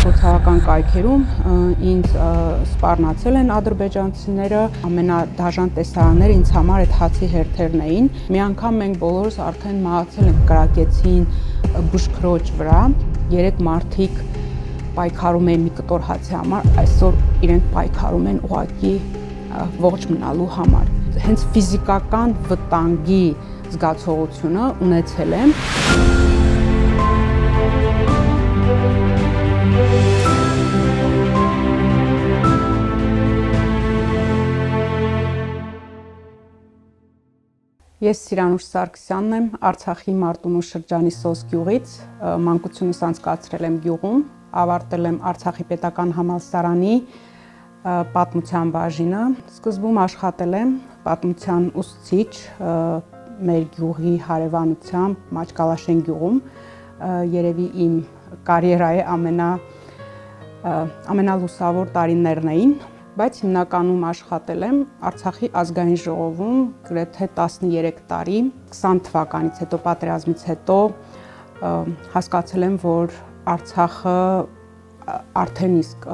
Սոցիալական կայքերում ինձ սպառնացել են ադրբեջանցիները, ամենադաժան տեսարանները ինձ համար այդ հացի հերթերն էին։ Մի անգամ մենք բոլորս արդեն մահացել ենք կրակեցին բուժքրոջ վրա, 3 մարդիկ պայքարում էին մի կտոր հացի համար, այսօր իրենք պայքարում են ուղղակի ողջ մնալու համար։ Հենց ֆիզիկական վտանգի զգացողությունը ունեցել եմ։ Ես Սիրանուշ Սարգսյանն եմ, Արցախի Մարտունու շրջանի Սոս գյուղից, մանկությունս անցկացրել եմ գյուղում, ավարտել եմ Արցախի պետական համալսարանի պատմության բաժինը, սկզբում աշխատել եմ պատմության ուսուցիչ մեր գյուղի հարևանությամբ Մաճկալաշեն գյուղում, երևի իմ կարիերայի ամենալուսավոր տարիներն էին, բայց հիմնականում աշխատել եմ Արցախի ազգային ժողովում գրեթե 13 տարի, 20 թվականից հետո պատերազմից հետո հասկացել եմ, որ Արցախը արդեն իսկ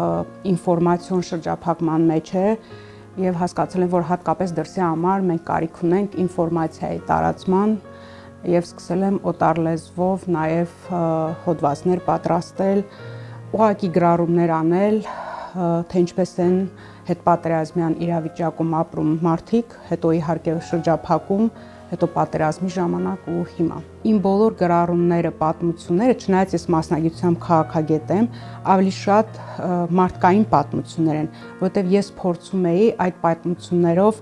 ինֆորմացիոն շրջափակման մեջ է եւ հասկացել եմ, որ հատկապես դրսի համար մենք կարիք ունենք ինֆորմացիայի տարածման եւ սկսել եմ օտար լեզվով նաեւ հոդվածներ պատրաստել, ուղղակի գրառումներ անել, թե ինչպես են հետպատերազմյան իրավիճակում ապրում մարդիկ, հետո իհարկե շրջափակում, հետո պատերազմի ժամանակ ու հիմա։ Իմ բոլոր գրառումները, պատմությունները, չնայած ես մասնագիտությամբ քաղաքագետ եմ, ավելի շատ մարդկային պատմություններ են, որովհետև ես փորձում էի այդ պատմություններով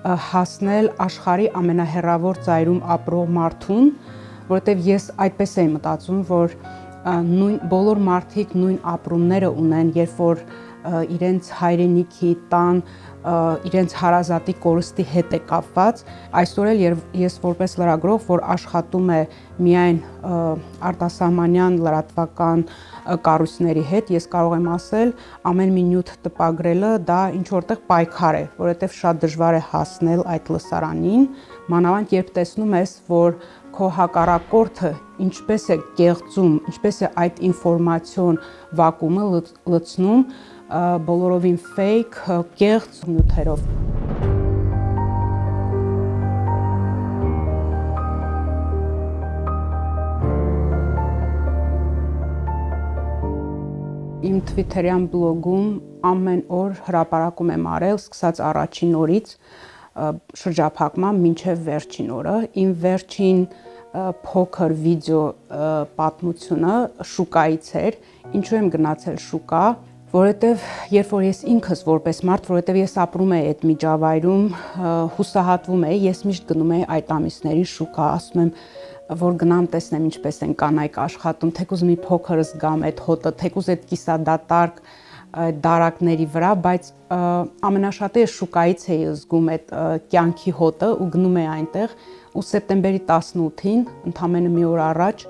հասնել աշխարհի ամենահեռավոր ծայրում ապրող մարդուն, որովհետև ես այդպես էի մտածում, որ բոլոր մարդիկ նույն ապրումները ունեն, երբ որ իրենց հայրենիքի տան, իրենց հարազատի կորստի հետ է կապված, այսօր էլ ես որպես լրագրող, որ աշխատում է միայն արտասահմանյան լրատվական կառույցների հետ, ես կարող եմ ասել, ամեն մի նյութ տպագրելը դա ինչ որտեղ պայքար է, որովհետև շատ դժվար է հասնել այդ լսարանին, մանավանդ երբ տեսնում ես, որ քո հակառակորդը ինչպես է կեղծում, ինչպես է այդ ինֆորմացիոն վակուումը լցնում բոլորովին ֆեյք, կեղծ նյութերով։ Իմ Twitter-յան բլոգում ամեն օր հրապարակում եմ արել, սկսած առաջին օրից շրջափակման մինչև վերջին օրը։ Իմ վերջին փոքր վիդեո պատմությունը շուկայից էր, ինչու եմ գնացել շուկա, որովհետև երբ որ ես ինքս որպես մարդ, որովհետև ես ապրում էի այդ միջավայրում, հուսահատվում էի, ես միշտ գնում էի այդ ամիսների շուկա, ասում եմ, որ գնամ տեսնեմ ինչպես են կանայք աշխատում, թեկուզ մի փոքր զգամ այդ հոտը, թեկուզ այդ կիսադատարկ դարակների վրա, բայց ամենաշատը ես շուկայից էի զգում այդ կյանքի հոտը ու գնում էի այնտեղ ու սեպտեմբերի 18-ին, ընդամենը մի օր առաջ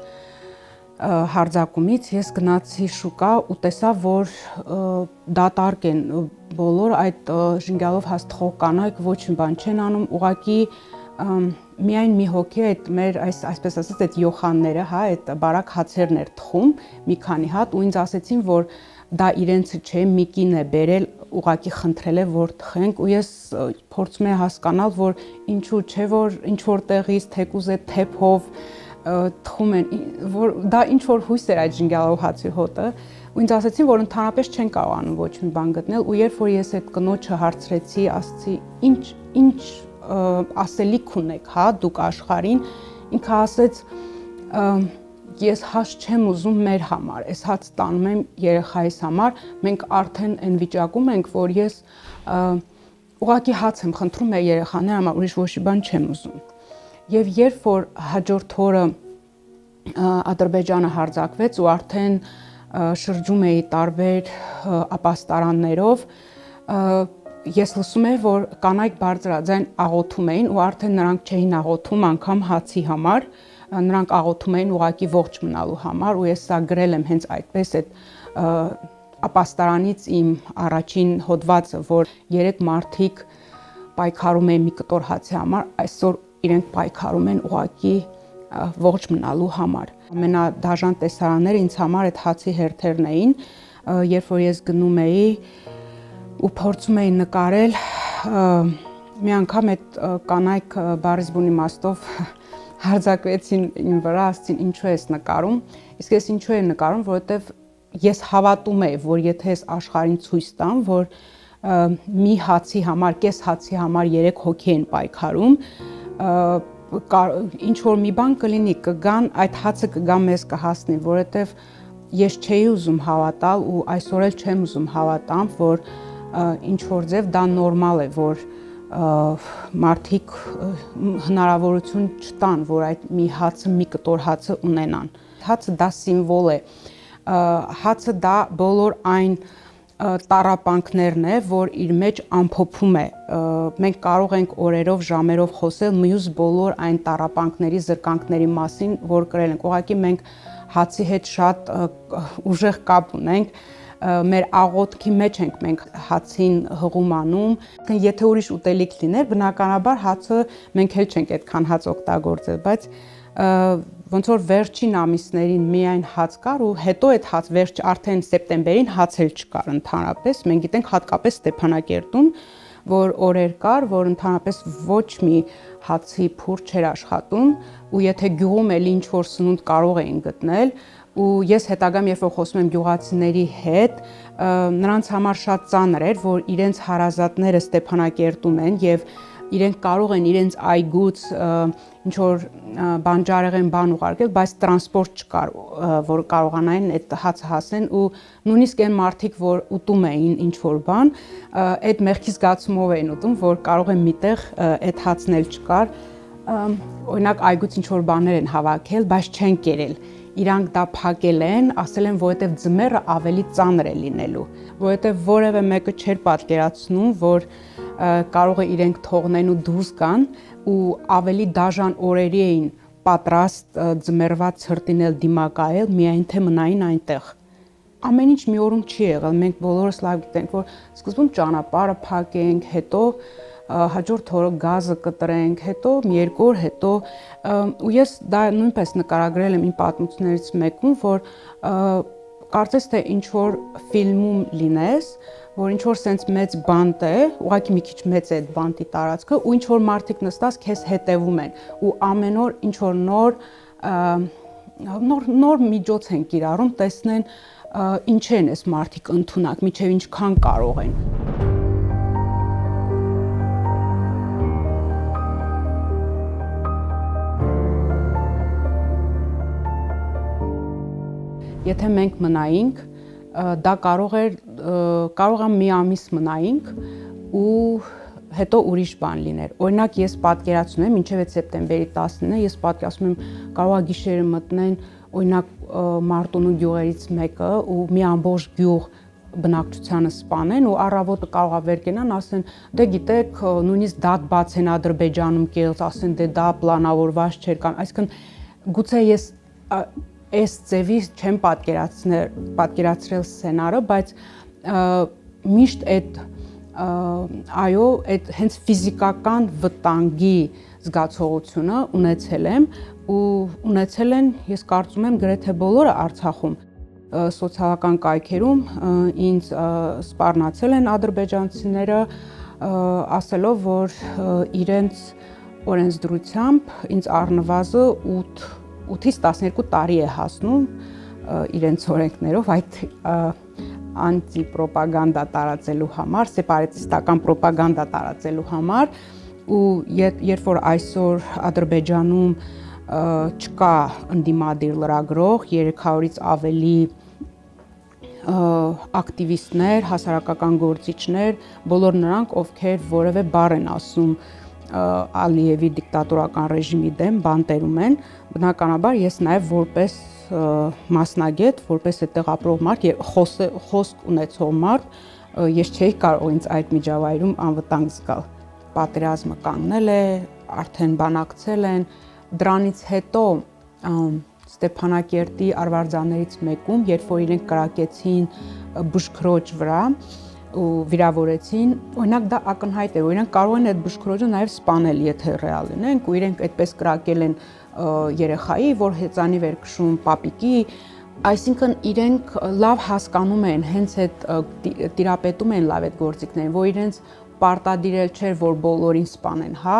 հարձակումից ես գնացի շուկա ու տեսա, որ դատարկ են բոլոր այդ ժենգյալով հաստխող կանայք ոչ մի բան չեն անում, ուղղակի միայն մի հոգի այդ մեր այսպես ասած այդ յոխանները, հա, այդ բարակ հացերն էր թխում, մի քանի հատ ու ինձ ասեցին, որ դա իրենցը չէ, մի կին է բերել, ուղղակի խնդրել է, որ թխենք ու ես փորձում եմ հասկանալ, որ ինչու չէ, որ ինչ որտեղից թեկուզ է թեփով թխում են, որ դա ինչ որ հույս էր այդ ժենգյալով հացի հոտը ու ինձ ասեցին, որ ընդհանրապես չեն կարողանում ոչ մի բան գտնել ու երբ որ ես այդ կնոջը հարցրեցի, ասացի, ինչ ասելիք ունեք, հա, դուք աշխարհին, ինքը ասեց, ես հաց չեմ ուզում մեր համար, այս հաց տանում եմ երեխայիս համար, մենք արդեն այն վիճակում ենք, որ ես ուղղակի հաց եմ խնդրում մեր երեխաների համար, ուրիշ ոչ մի բան չեմ ուզում։ Եվ երբ որ հաջորդ օրը Ադրբեջանը հարձակվեց ու արդեն շրջում էի տարբեր ապաստարաններով, ես լսում էի, որ կանայք բարձրաձայն աղոթում էին ու արդեն նրանք չէին աղոթում անգամ հացի համար, նրանք աղոթում էին ուղղակի ողջ մնալու համար ու ես սա գրել եմ հենց այդպես այդ ապաստարանից իմ առաջին հոդվածը, որ 3 մարդիկ պայքարում էին մի կտոր հացի համար, այսօր իրենք պայքարում են ուղղակի ողջ մնալու համար։ Ամենադաժան տեսարանները ինձ համար այդ հացի հերթերն էին, երբ որ ես գնում էի ու փորձում էի նկարել, մի անգամ այդ կանայք բառից բուն իմաստով հարձակվեցին իմ վրա, ասացին ինչու ես նկարում, իսկ ես ինչու եմ նկարում, որովհետև ես հավատում եմ, որ եթե ես աշխարհին ցույց տամ, որ մի հացի համար, կես հացի համար 3 հոգի են պայքարում, ինչ որ մի բան կլինի, կգան, այդ հացը կգա մեզ կհասնի, որովհետև ես չէի ուզում հավատալ ու այսօր էլ չեմ ուզում հավատամ, որ ինչ որ ձև դա նորմալ է, որ մարդիկ հնարավորություն չտան, որ այդ մի հացը, մի կտոր հացը ունենան։ Հացը դա սիմվոլ է, հացը դա բոլոր այն տառապանքներն է, որ իր մեջ ամփոփում է։ Մենք կարող ենք օրերով, ժամերով խոսել մյուս բոլոր այն տառապանքների, զրկանքների մասին, որ կրել ենք։ Ուղղակի մենք հացի հետ շատ ուժեղ կապ ունենք, մեր աղոթքի մեջ ենք մենք հացին հղում անում, եթե ուրիշ ուտելիք լիներ, բնականաբար հացը մենք էլ չենք այդքան հաց օգտագործել, բայց ոնց որ վերջին ամիսներին միայն հաց կար ու հետո այդ հաց վերջ արդեն սեպտեմբերին հաց էլ չկար ընդհանրապես, մենք գիտենք հատկապես Ստեփանակերտում, որ օրեր կար, որ ընդհանրապես ոչ մի հացի փուր չէր աշխատում ու եթե գյուղում էլ ինչ որ սնունդ կարող էին գտնել ու ես հետագայում երբ որ խոսում եմ գյուղացիների հետ, նրանց համար շատ ծանր էր, որ իրենց հարազատները Ստեփանակերտում են եւ իրենք կարող են իրենց այգուց ինչ որ բանջարեղեն բան ուղարկել, բայց տրանսպորտ չկար, որ կարողանային այդ հացը հասեն ու նույնիսկ այն մարդիկ, որ ուտում էին ինչ որ բան, այդ մեղքի զգացումով էին ուտում, որ կարող են միտեղ այդ հացն էլ չկար, օրինակ այգուց ինչ որ բաներ են հավաքել, բայց չեն կերել։ Իրանք դա փակել են, ասել են, որովհետև ձմեռը ավելի ծանր է լինելու, որովհետև որևէ մեկը չէր պատկերացնում, որ կարող է իրենք թողնեն ու դուրս գան ու ավելի դաժան օրերի էին պատրաստ ձմեռվա ցրտին էլ դիմակայել, միայն թե մնային այնտեղ։ Ամեն ինչ մի օրում չի եղել, մենք բոլորս լավ գիտենք, որ սկզբում ճանապարհը փակենք, հետո հաջորդ օրը գազը կտրենք, հետո մի 2 օր հետո ու ես դա նույնպես նկարագրել եմ իմ պատմություններից մեկում, որ կարծես թե ինչ որ ֆիլմում լինես, որ ինչ որ սենց մեծ բանտ է, ուղղակի մի քիչ մեծ է այդ բանտի տարածքը ու ինչ որ մարդիկ նստած քեզ հետևում են ու ամեն օր ինչ որ նոր միջոց են կիրառում, տեսնեն ինչ են այս մարդիկ ընդունակ, միջև ինչքան կարող են։ Եթե մենք մնայինք, դա կարող է մի ամիս մնայինք ու հետո ուրիշ բան լիներ։ Օրինակ ես պատկերացնում եմ, մինչև այդ սեպտեմբերի 19-ը ես պատկերացնում եմ կարող է գիշերը մտնեն օրինակ Մարտունու գյուղերից մեկը ու մի ամբողջ գյուղ բնակչությանը սպանեն ու առավոտը կարող է վեր կենան, ասեն, դե գիտեք, նույնիսկ դատ բաց են Ադրբեջանում կեղծ, ասեն, դե դա պլանավորված չէր կան, այսինքն գուցե ես այս ձևի չեմ պատկերացրել սցենարը, բայց միշտ այդ այո, այդ հենց ֆիզիկական վտանգի զգացողությունը ունեցել եմ ու ունեցել են, ես կարծում եմ, գրեթե բոլորը Արցախում սոցիալական կայքերում ինձ սպառնացել են ադրբեջանցիները, ասելով, որ իրենց օրենսդրությամբ ինձ առնվազն 8-ից 12 տարի է հասնում իրենց օրենքներով այդ անտիպրոպագանդա տարածելու համար, սեպարատիստական պրոպագանդա տարածելու համար ու երբ որ այսօր Ադրբեջանում չկա ընդդիմադիր լրագրող, 300-ից ավելի ակտիվիստներ, հասարակական գործիչներ, բոլոր նրանք, ովքեր որևէ բառ են ասում Ալիևի դիկտատորական ռեժիմի դեմ, բանտերում են, բնականաբար ես նաև որպես մասնագետ, որպես այդտեղ ապրող մարդ, խոսք ունեցող մարդ, ես չէի կարող ինձ այդ միջավայրում անվտանգ զգալ։ Պատերազմը կանգնել է, արդեն բանակցել են, դրանից հետո Ստեփանակերտի արվարձաններից մեկում, երբ որ իրենք կրակեցին բուժքրոջ վրա ու վիրավորեցին, օրինակ դա ակնհայտ էր, օրինակ կարող են այդ բուժքրոջը նաև սպանել, եթե ռեալ լինենք, ու իրենք այդպես կրակել են երեխայի, որ հեծանի վեր քշում պապիկի, Այսինքն իրենք լավ հասկանում են, հենց այդ տիրապետում են լավ այդ գործիքներին, որ իրենց պարտադիրել չէր, որ բոլորին սպանեն, հա,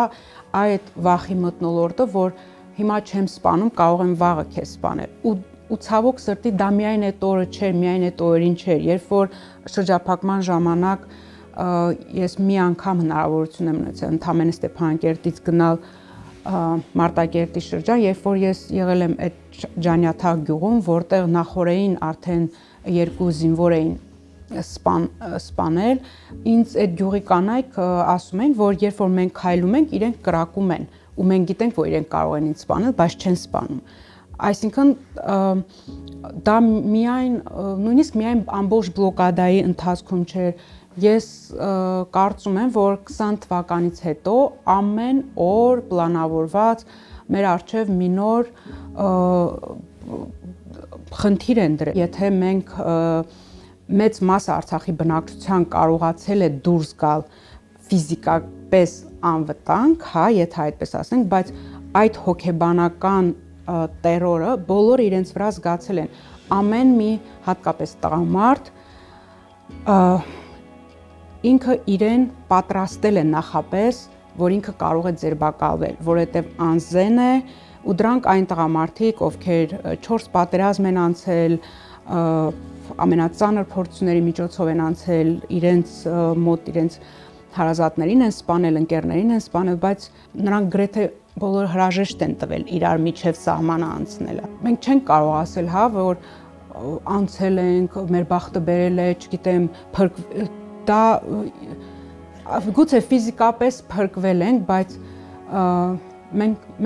այդ վախի մթնոլորտը, որ հիմա չեմ սպանում, կարող եմ վաղը քեզ սպանել։ Ու ցավոք սրտի դա միայն այդ օրը չէր, միայն այդ օրերին չէր, երբ որ շրջափակման ժամանակ ես մի անգամ հնարավորություն եմ ունեցել ընդամենը Ստեփանակերտից գնալ Մարտակերտի շրջան, երբ որ ես եղել եմ այդ Ջանյաթաղ գյուղում, որտեղ նախորդին արդեն 2 զինվոր էին սպանել, ինձ այդ գյուղի կանայք ասում են, որ երբ որ մենք քայլում ենք, իրենք կրակում են, ու մենք գիտենք, որ իրենք կարող են ինձ սպանել, բայց չեն սպանում։ Այսինքն դա նույնիսկ միայն ամբողջ բլոկադայի ընթացքում չէր, ես կարծում եմ, որ 20 թվականից հետո ամեն օր պլանավորված մեր առջև մի նոր խնդիր են դրել։ Եթե մենք մեծ մասը Արցախի բնակչության կարողացել է դուրս գալ ֆիզիկապես անվտանգ, հա, եթե այդպես ասենք, բայց այդ հոգեբանական տերորը բոլորը իրենց վրա զգացել են։ Ամեն մի հատկապես տղամարդ ինքը իրեն պատրաստել է նախապես, որ ինքը կարող է ձերբակալվել, որովհետև անզեն է, ու դրանք այն տղամարդիկ, ովքեր 4 պատերազմ են անցել, ամենածանր փորձությունների միջոցով են անցել, իրենց մոտ իրենց հարազատներին են սպանել, ընկերներին են սպանել, բայց նրանք գրեթե բոլորը հրաժեշտ են տվել իրար միջև սահմանը անցնելը։ Մենք չենք կարող ասել, հա, որ անցել ենք, մեր բախտը բերել է, չգիտեմ, դա գուցե ֆիզիկապես փրկվել ենք, բայց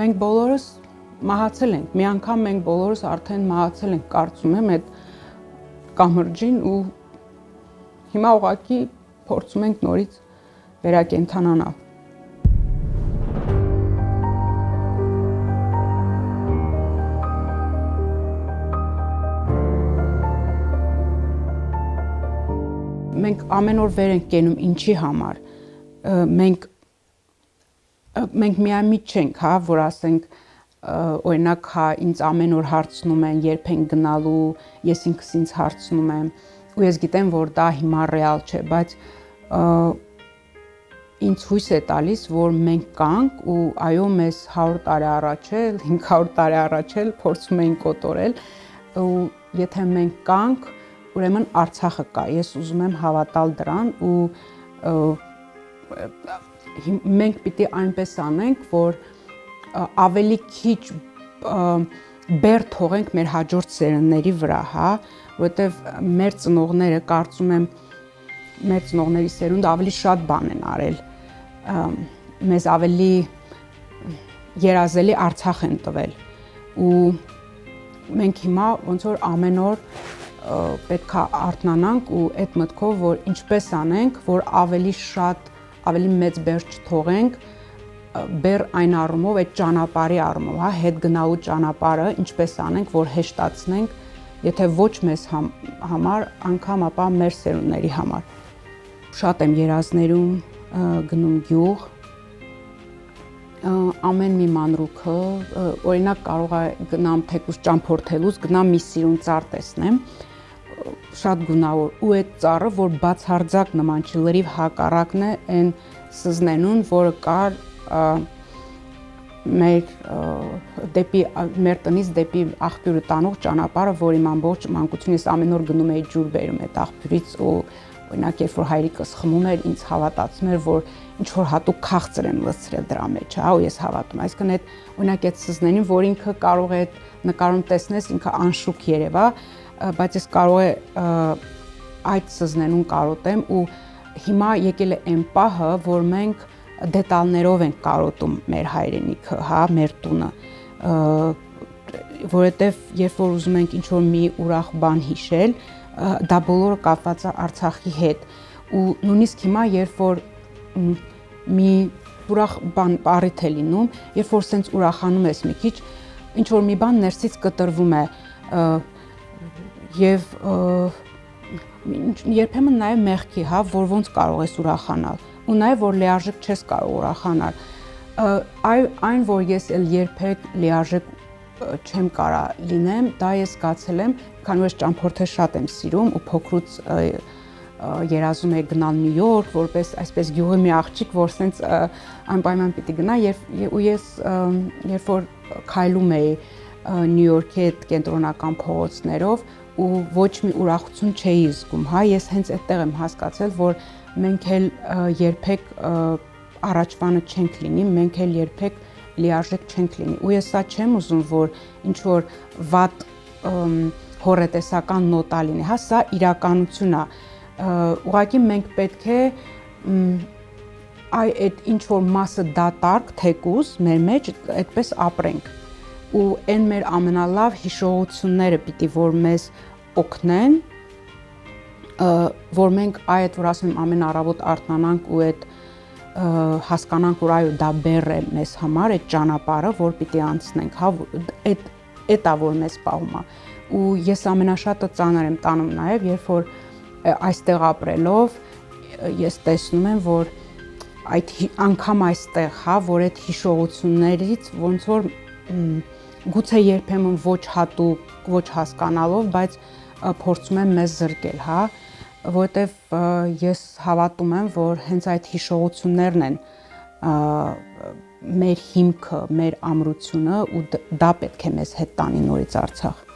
մենք բոլորս մահացել ենք, մի անգամ մենք բոլորս արդեն մահացել ենք, կարծում եմ այդ կամրջին, ու հիմա ուղղակի փորձում ենք նորից վերակենդանանալ։ Մենք ամեն օր վեր ենք կենում ինչի համար, մենք միամիտ չենք, հա, որ ասենք, օրինակ, հա, ինձ ամեն օր հարցնում են, երբ են գնալու, ես ինքս ինձ հարցնում եմ, ու ես գիտեմ, որ դա հիմա ռեալ չէ, բայց ինձ հույս է տալիս, որ մենք կանք ու այո, մեզ 100 տարի առաջ էլ, 500 տարի առաջ էլ փորձում էին կոտորել, ու եթե մենք կանք, ուրեմն Արցախը կա, ես ուզում եմ հավատալ դրան, ու մենք պիտի այնպես անենք, որ ավելի քիչ բեր թողենք մեր հաջորդ սերունդների վրա, հա, որովհետև մեր ծնողները, կարծում եմ, մեր ծնողների սերունդը ավելի շատ բան են արել, մեզ ավելի երազելի Արցախ են տվել, ու մենք հիմա ոնց որ ամեն օր պետք է արթնանանք ու այդ մտքով, որ ինչպես անենք, որ ավելի շատ, ավելի մեծ բեր չթողենք, բեր այն առումով, այդ ճանապարհի առումով, հա, հետ գնալու ճանապարհը, ինչպես անենք, որ հեշտացնենք, եթե ոչ մեզ համար, անգամ ապա մեր սերունդների համար։ Շատ եմ երազներում գնում գյուղ, ամեն մի մանրուքը, օրինակ կարող է գնամ թեկուզ ճամփորդելուց, գնամ մի սիրուն ծառ տեսնեմ, շատ գունավոր, ու այդ ծառը, որ բացարձակ նման չի, լրիվ հակառակն է այն սզնենուն, որը կար մեր տնից դեպի աղբյուրը տանող ճանապարհը, որ իմ ամբողջ մանկությունից ամեն օր գնում էի ջուր բերում այդ աղբյուրից, ու օրինակ երբ որ հայրիկս խմում էր, ինձ հավատացում էր, որ ինչ որ հատուկ քաղցր եմ լցրել դրա մեջ, հա, ու ես հավատում, այսինքն այդ օրինակ այդ սզնենին, որ ինքը կարող է նկարում տեսնես, ինքը անշուք երևա, բայց ես կարող է այդ սզնենուն կարոտեմ, ու հիմա եկել է այն պահը, որ մենք դետալներով ենք կարոտում մեր հայրենիքը, հա, մեր տունը, որովհետև երբ որ ուզում ենք ինչ-որ մի ուրախ բան հիշել, դա բոլորը կապված է Արցախի հետ, ու նույնիսկ հիմա, երբ որ մի ուրախ բան առիթ է լինում, երբ որ սենց ուրախանում ես մի քիչ, ինչ-որ մի բան ներսից կտրվում է, եւ երբեմն նաև մեղքի, հա, որ ոնց կարող ես ուրախանալ, ու նաև որ լիարժեք չես կարող ուրախանալ, այն որ ես էլ երբեք լիարժեք չեմ կարա լինեմ, դա ես զգացել եմ, քանի որ ճամփորդել շատ եմ սիրում ու փոքրուց երազում էի գնալ Նյու Յորք, որպես այսպես գյուղի մի աղջիկ, որ սենց անպայման պիտի գնա, ու ես երբ որ քայլում էի Նյու Յորքի այդ կենտրոնական փողոցներով ու ոչ մի ուրախություն չէի զգում, հա, ես հենց այդտեղ եմ հասկացել, որ մենք էլ երբեք առաջվանը չենք լինի, մենք էլ երբեք լիարժեք չենք լինի, ու ես սա չեմ ուզում, որ ինչ-որ վատ հոռետեսական նոտա լինի, հա, սա իրականություն է, ուղղակի մենք պետք է այդ ինչ-որ մասը դատարկ թեկուզ մեր մեջ այդպես ապրենք, ու այն մեր ամենալավ հիշողությունները պիտի, որ մեզ օգնեն, որ մենք այդ, որ ասում եմ, ամեն առավոտ արթնանանք ու այդ հասկանանք, որ այո, դա բեռ է մեզ համար, այդ ճանապարհը, որ պիտի անցնենք, հա, այդ է, որ մեզ պահում է, ու ես ամենաշատը ծանր եմ տանում նաև, երբ որ այստեղ ապրելով ես տեսնում եմ, որ անգամ այստեղ, հա, որ այդ հիշողություններից ոնց որ գուցե երբեմն ոչ հատուկ, ոչ հասկանալով, բայց փորձում եմ մեզ զրկել, հա, որովհետև ես հավատում եմ, որ հենց այդ հիշողություններն են մեր հիմքը, մեր ամրությունը ու դա պետք է մեզ հետ տանի նորից Արցախ։